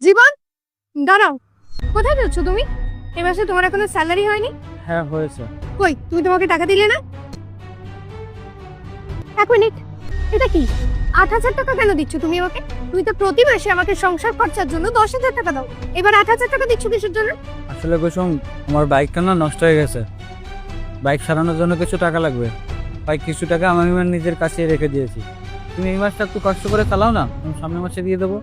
জীবন, দাঁড়াও। কোথায় যাচ্ছ তুমি? এ মাসে তোমার এখনো স্যালারি হয়নি? হ্যাঁ হয়েছে। কই, তুমি তোমাকে টাকা দিলে না? এক মিনিট, এটা কি? ৮,০০০ টাকা কেন দিচ্ছ তুমি আমাকে? তুমি তো প্রতি মাসে আমাকে সংসার খরচার জন্য ১০,০০০ টাকা দাও। এবার ৮,০০০ টাকা দিচ্ছ কিসের জন্য? আসলে কুসুম, আমার বাইকটা না নষ্ট হয়ে গেছে। বাইক সারানোর জন্য কিছু টাকা লাগবে। তাই কিছু টাকা আমি আমার নিজের কাছে রেখে দিয়েছি। তুমি এই মাসটা একটু কষ্ট করে চালাও না, আমি সামনের মাসে দিয়ে দেবো।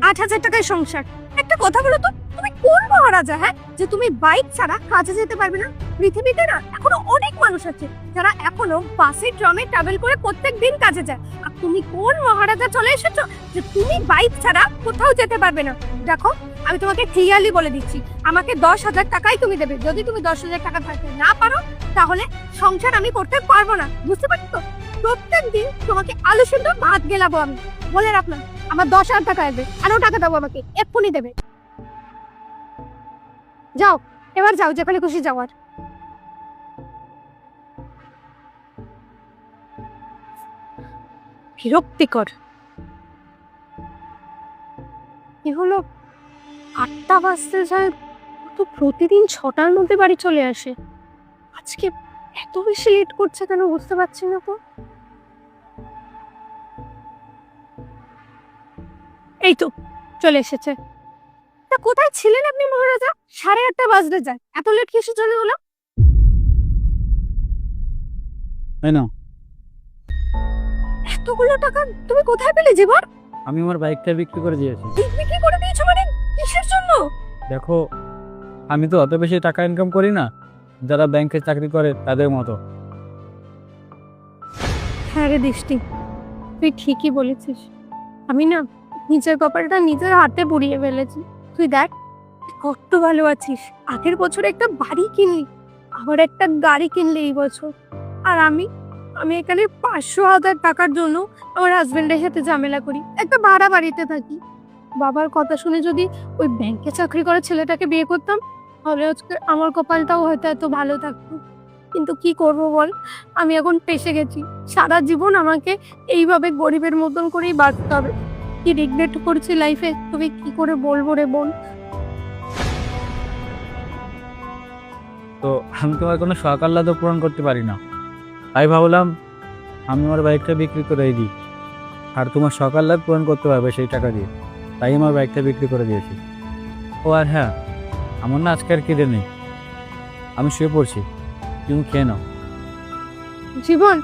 ৮,০০০ টাকায় সংসার? একটা কথা বলো তো, তুমি কোন মহারাজা, হ্যাঁ, যে তুমি বাইক ছাড়া কাজে যেতে পারবে না? পৃথিবীতে না এখনো অনেক মানুষ আছে যারা এখনো বাসে ট্রামে ট্রাভেল করে প্রত্যেকদিন কাজে যায়। আর তুমি কোন মহারাজা চলে এসেছো যে তুমি বাইক ছাড়া কোথাও যেতে পারবে না? দেখো, আমি তোমাকে ক্লিয়ারলি বলে দিচ্ছি, আমাকে ১০,০০০ টাকাই তুমি দেবে। যদি তুমি ১০,০০০ টাকা থাকতে না পারো, তাহলে সংসার আমি করতে পারবো না, বুঝতে পারছো? প্রত্যেকদিন তোমাকে আলু সিদ্ধ ভাত গেলাবো আমি। বলে রাখলাম, আমার ১০,০০০ টাকা আসবে, আরো টাকা দেবো, আমাকে এক্ষুনি দেবে। যাও, এবার যাও, যেখানে খুশি যাওয়ার। বিরক্তিকর। কি হলো, ৮টা বাজতে যায়, ও তো প্রতিদিন ৬টার মধ্যে বাড়ি চলে আসে। আজকে এত বেশি লেট করছে কেন বুঝতে পারছি না তো। এই তো চলে এসেছে। তা কোথায় ছিলেন আপনি মহারাজা? ৮:৩০ বাজতে যায়, এত লেট কিসের জন্য হলো? তাই না? এতগুলো টাকা তুমি কোথায় পেলে জীবন? আমি আমার বাইকটা বিক্রি করে দিয়েছি। বিক্রি করে দিয়েছো মানে? কিসের জন্য? দেখো, আমি তো অত বেশি টাকা ইনকাম করি না, যারা ব্যাংকে চাকরি করে তাদের মতো। হ্যাঁ রে দৃষ্টি, তুই ঠিকই বলেছিস। আমি না নিজের কপালটা নিজের হাতে পুড়িয়ে ফেলেছি। তুই দেখ, কত ভালো আছিস, আগের বছর একটা বাড়ি কিনলি, আবার একটা গাড়ি কিনলি এই বছর। আর আমি আমি এখানে ৫০০,০০০ টাকার জন্য আমার হাজবেন্ডের সাথে ঝামেলা করি, একটা ভাড়া বাড়িতে থাকি। বাবার কথা শুনে যদি ওই ব্যাংকে চাকরি করা ছেলেটাকে বিয়ে করতাম, তাহলে আজকে আমার কপালটাও হয়তো এত ভালো থাকতো। কিন্তু কি করব বল, আমি এখন ফেঁসে গেছি। সারা জীবন আমাকে এইভাবে গরিবের মতন করেই বাঁচতে হবে। কি রিগ্রেট করছি লাইফে, তোকে কি করে বলবো রে বোন। তো আমি তোমার কোনো শখ আহ্লাদ পূরণ করতে পারি না, তাই ভাবলাম আমি আমার বাইকটা বিক্রি করে দিই, আর তোমার শখ আহ্লাদ পূরণ করতে পারবে সেই টাকা দিয়ে। তাই আমার বাইকটা বিক্রি করে দিয়েছি। ও আর হ্যাঁ, আমার না আজকে আর খিদে নেই, আমি শুয়ে পড়ছি, তুমি খেয়ে নাও। জীবন,